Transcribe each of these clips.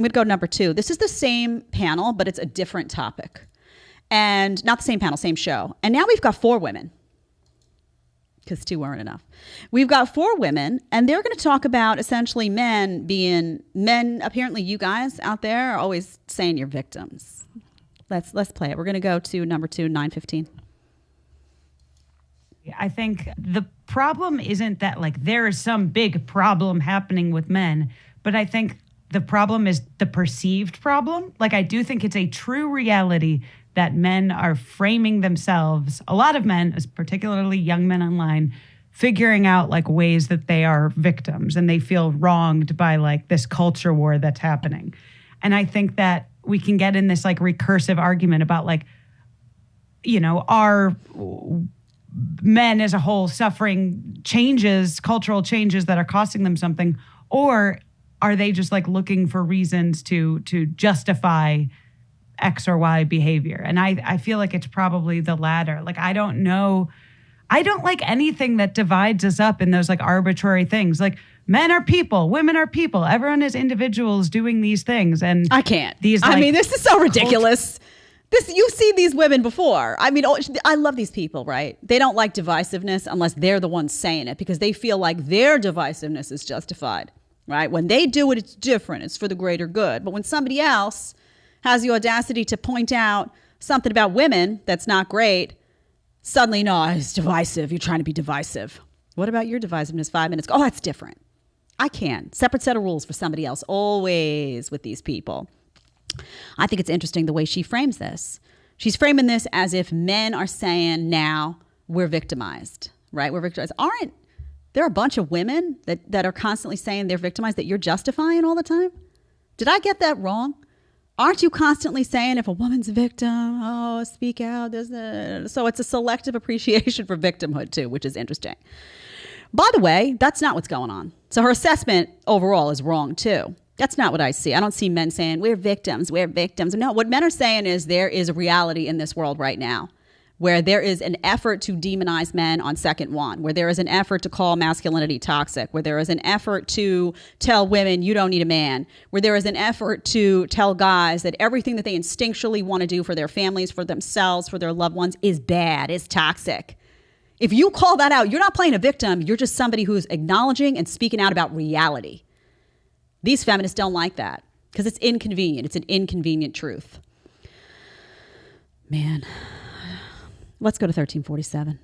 going to go to number 2. This is the same panel, but it's a different topic. And not the same panel, same show. And now we've got 4 women, because 2 weren't enough. We've got 4 women, and they're going to talk about essentially men. Apparently you guys out there are always saying you're victims. Let's play it. We're going to go to number 2, 9:15. I think the problem isn't that like there is some big problem happening with men, but I think the problem is the perceived problem. Like, I do think it's a true reality that men are framing themselves, a lot of men, particularly young men online, figuring out like ways that they are victims and they feel wronged by like this culture war that's happening. And I think that we can get in this like recursive argument about like, you know, are men as a whole suffering changes, cultural changes that are costing them something, or are they just like looking for reasons to justify X or Y behavior? And I feel like it's probably the latter. Like, I don't know. I don't like anything that divides us up in those like arbitrary things. Like, men are people, women are people. Everyone is individuals doing these things. And I can't. I mean, this is so ridiculous. You've seen these women before. I mean, I love these people, right? They don't like divisiveness unless they're the ones saying it, because they feel like their divisiveness is justified, right? When they do it, it's different. It's for the greater good. But when somebody else has the audacity to point out something about women that's not great, suddenly, no, it's divisive. You're trying to be divisive. What about your divisiveness 5 minutes ago? Oh, that's different. I can't. Separate set of rules for somebody else, always with these people. I think it's interesting the way she frames this. She's framing this as if men are saying now we're victimized, right? We're victimized. Aren't there a bunch of women that are constantly saying they're victimized that you're justifying all the time? Did I get that wrong? Aren't you constantly saying if a woman's a victim, oh, speak out? So it's a selective appreciation for victimhood too, which is interesting. By the way, that's not what's going on. So her assessment overall is wrong too. That's not what I see. I don't see men saying we're victims, we're victims. No, what men are saying is there is a reality in this world right now where there is an effort to demonize men on second one, where there is an effort to call masculinity toxic, where there is an effort to tell women you don't need a man, where there is an effort to tell guys that everything that they instinctually want to do for their families, for themselves, for their loved ones is bad, is toxic. If you call that out, you're not playing a victim. You're just somebody who's acknowledging and speaking out about reality. These feminists don't like that because it's inconvenient. It's an inconvenient truth. Man, let's go to 1347.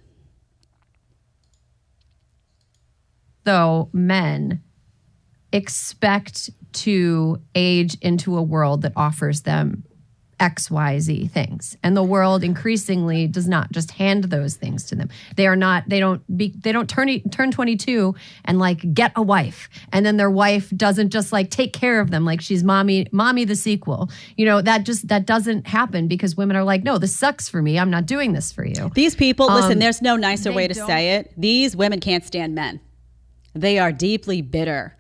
So men expect to age into a world that offers them XYZ things. And the world increasingly does not just hand those things to them. They don't turn 22 and like get a wife. And then their wife doesn't just like take care of them like she's mommy the sequel. You know, that doesn't happen because women are like, no, this sucks for me. I'm not doing this for you. These people, listen, there's no nicer way to say it. These women can't stand men. They are deeply bitter.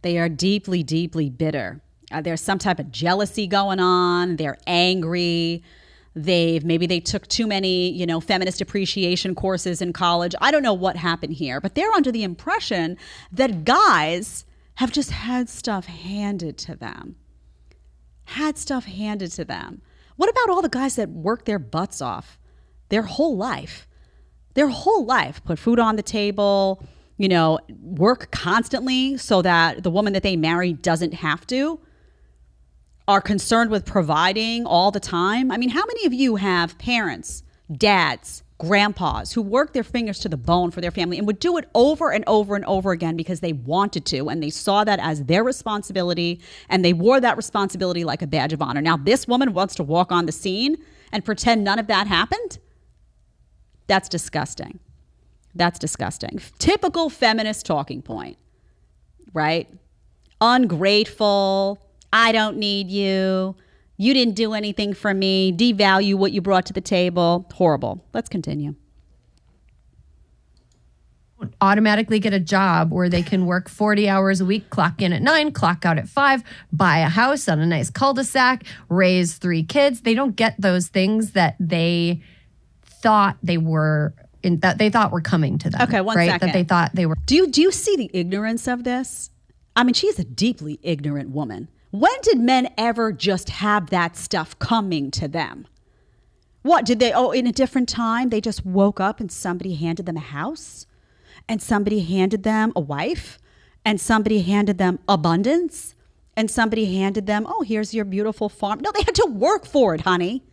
They are deeply, deeply bitter. There's some type of jealousy going on. They're angry. Maybe they took too many, feminist appreciation courses in college. I don't know what happened here, but they're under the impression that guys have just had stuff handed to them. What about all the guys that work their butts off their whole life? Put food on the table, work constantly so that the woman that they marry doesn't have to. Are concerned with providing all the time. I mean, how many of you have parents, dads, grandpas who work their fingers to the bone for their family and would do it over and over and over again because they wanted to and they saw that as their responsibility and they wore that responsibility like a badge of honor? Now, this woman wants to walk on the scene and pretend none of that happened? That's disgusting. Typical feminist talking point, right? Ungrateful. I don't need you. You didn't do anything for me. Devalue what you brought to the table. Horrible. Let's continue. Automatically get a job where they can work 40 hours a week, clock in at 9, clock out at 5, buy a house on a nice cul-de-sac, raise 3 kids. They don't get those things that they thought were coming to them. Okay, one second. That they thought they were. Do you see the ignorance of this? I mean, she's a deeply ignorant woman. When did men ever just have that stuff coming to them? What did they, in a different time, they just woke up and somebody handed them a house and somebody handed them a wife and somebody handed them abundance and somebody handed them, here's your beautiful farm. No, they had to work for it, honey.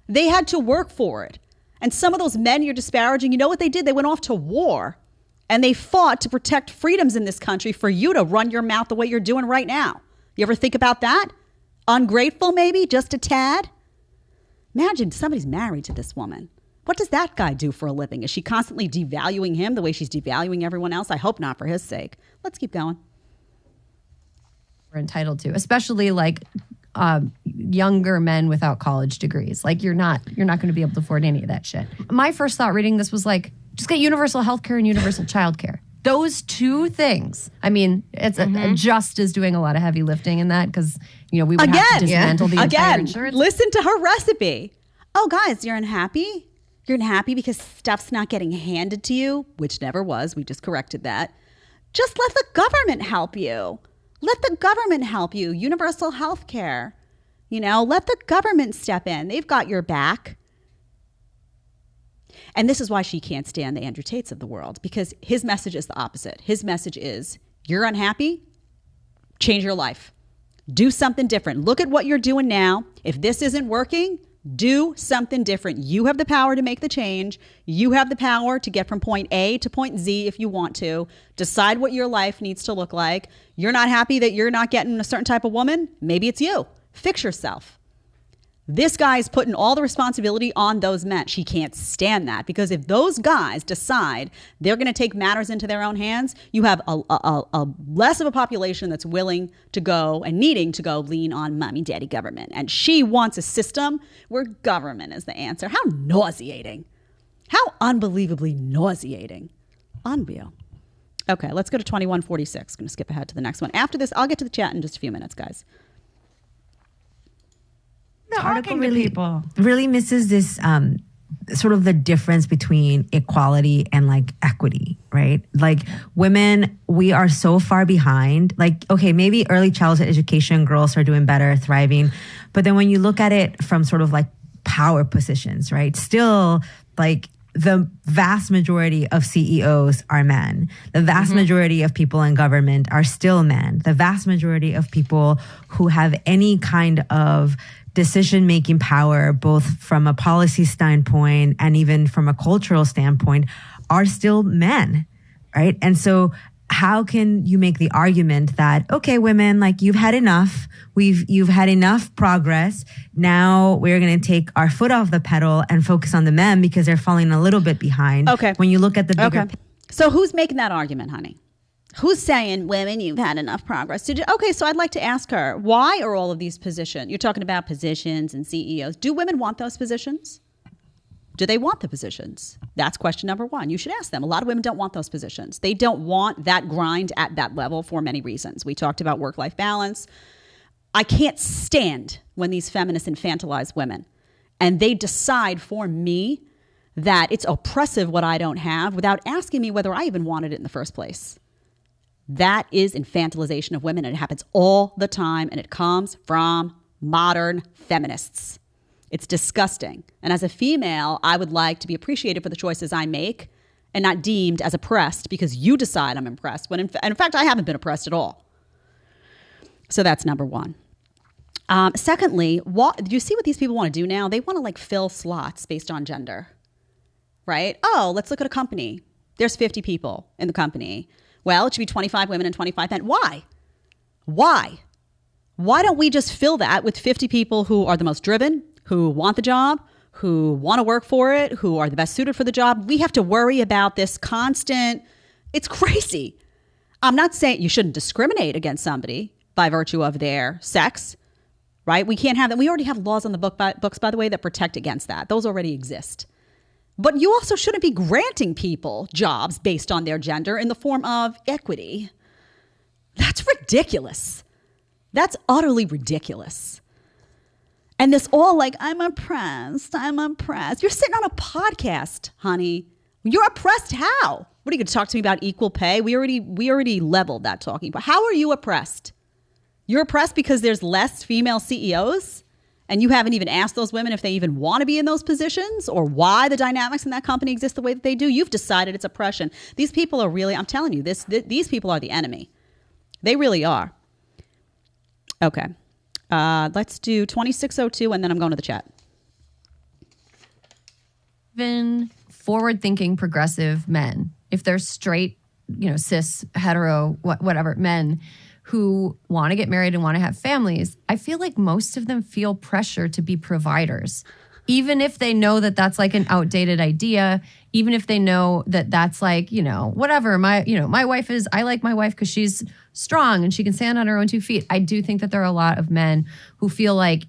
They had to work for it. And some of those men you're disparaging, you know what they did? They went off to war and they fought to protect freedoms in this country for you to run your mouth the way you're doing right now. You ever think about that? Ungrateful, maybe, just a tad? Imagine somebody's married to this woman. What does that guy do for a living? Is she constantly devaluing him the way she's devaluing everyone else? I hope not, for his sake. Let's keep going. We're entitled to, especially like younger men without college degrees. Like you're not going to be able to afford any of that shit. My first thought reading this was like, just get universal health care and universal child care. Those two things. I mean, it's just as doing a lot of heavy lifting in that because, we would have to dismantle the entire insurance. Listen to her recipe. Oh, guys, you're unhappy? You're unhappy because stuff's not getting handed to you, which never was. We just corrected that. Just let the government help you. Let the government help you. Universal health care. Let the government step in. They've got your back. And this is why she can't stand the Andrew Tates of the world, because his message is the opposite. His message is, you're unhappy? Change your life. Do something different. Look at what you're doing now. If this isn't working, do something different. You have the power to make the change. You have the power to get from point A to point Z if you want to. Decide what your life needs to look like. You're not happy that you're not getting a certain type of woman? Maybe it's you. Fix yourself. This guy is putting all the responsibility on those men. She can't stand that, because if those guys decide they're going to take matters into their own hands, you have a less of a population that's willing to go and needing to go lean on mommy, daddy, government. And she wants a system where government is the answer. How nauseating. How unbelievably nauseating. Unreal. Okay, let's go to 2146. Going to skip ahead to the next one. After this, I'll get to the chat in just a few minutes, guys. The article really misses this sort of the difference between equality and like equity, right? Like women, we are so far behind. Like, okay, maybe early childhood education, girls are doing better, thriving. But then when you look at it from sort of like power positions, right? Still like the vast majority of CEOs are men. The vast majority of people in government are still men. The vast majority of people who have any kind of decision-making power, both from a policy standpoint and even from a cultural standpoint, are still men, right? And so how can you make the argument that, okay, women, like you've had enough, you've had enough progress, now we're going to take our foot off the pedal and focus on the men because they're falling a little bit behind. Okay. When you look at the bigger So who's making that argument, honey? Who's saying, women, you've had enough progress? Okay, so I'd like to ask her, why are all of these positions? You're talking about positions and CEOs. Do women want those positions? Do they want the positions? That's question number one. You should ask them. A lot of women don't want those positions. They don't want that grind at that level for many reasons. We talked about work-life balance. I can't stand when these feminists infantilize women and they decide for me that it's oppressive what I don't have without asking me whether I even wanted it in the first place. That is infantilization of women, and it happens all the time, and it comes from modern feminists. It's disgusting. And as a female, I would like to be appreciated for the choices I make and not deemed as oppressed because you decide I'm impressed, when in fact, I haven't been oppressed at all. So that's number one. Secondly, do you see what these people want to do now? They want to like fill slots based on gender, right? Oh, let's look at a company. There's 50 people in the company. Well, it should be 25 women and 25 men. Why? Why don't we just fill that with 50 people who are the most driven, who want the job, who want to work for it, who are the best suited for the job? We have to worry about this constant, it's crazy. I'm not saying you shouldn't discriminate against somebody by virtue of their sex, right? We can't have that. We already have laws on the books, by the way, that protect against that. Those already exist. But you also shouldn't be granting people jobs based on their gender in the form of equity. That's ridiculous. That's utterly ridiculous. And this all like, I'm oppressed. You're sitting on a podcast, honey. You're oppressed how? What are you going to talk to me about equal pay? We already leveled that talking. But how are you oppressed? You're oppressed because there's less female CEOs, and you haven't even asked those women if they even want to be in those positions or why the dynamics in that company exist the way that they do. You've decided it's oppression. These people are really, I'm telling you, these people are the enemy. They really are. Okay. Let's do 2602, and then I'm going to the chat. Even forward-thinking progressive men, if they're straight, cis, hetero, whatever, men who want to get married and want to have families, I feel like most of them feel pressure to be providers, even if they know that that's like an outdated idea, even if they know that that's like, whatever. My wife is, I like my wife because she's strong and she can stand on her own 2 feet. I do think that there are a lot of men who feel like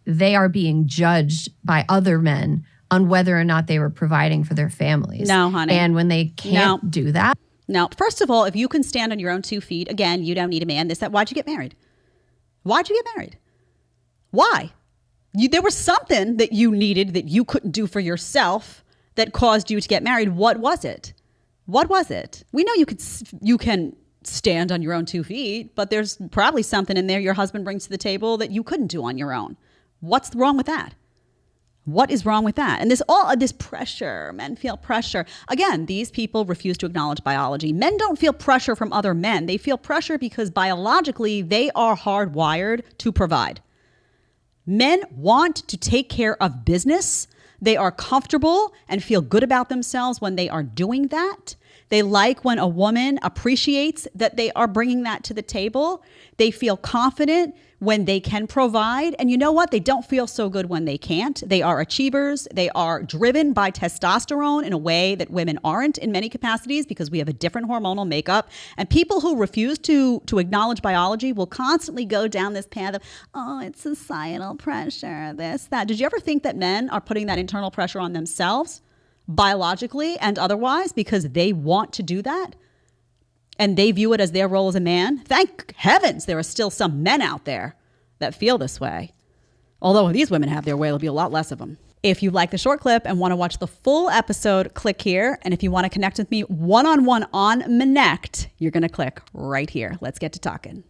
they are being judged by other men on whether or not they were providing for their families. No, honey. And when they can't do that. No, first of all, if you can stand on your own 2 feet, again, you don't need a man. Why'd you get married? Why'd you get married? Why? There was something that you needed that you couldn't do for yourself that caused you to get married. What was it? What was it? We know you can stand on your own 2 feet, but there's probably something in there your husband brings to the table that you couldn't do on your own. What's wrong with that? What is wrong with that? And this pressure, men feel pressure. Again, these people refuse to acknowledge biology. Men don't feel pressure from other men. They feel pressure because biologically they are hardwired to provide. Men want to take care of business. They are comfortable and feel good about themselves when they are doing that. They like when a woman appreciates that they are bringing that to the table. They feel confident when they can provide. And you know what? They don't feel so good when they can't. They are achievers. They are driven by testosterone in a way that women aren't in many capacities because we have a different hormonal makeup. And people who refuse to acknowledge biology will constantly go down this path of, it's societal pressure, this, that. Did you ever think that men are putting that internal pressure on themselves, biologically and otherwise, because they want to do that? And they view it as their role as a man? Thank heavens there are still some men out there that feel this way. Although if these women have their way, there'll be a lot less of them. If you like the short clip and want to watch the full episode, click here. And if you want to connect with me one-on-one on Connect, you're going to click right here. Let's get to talking.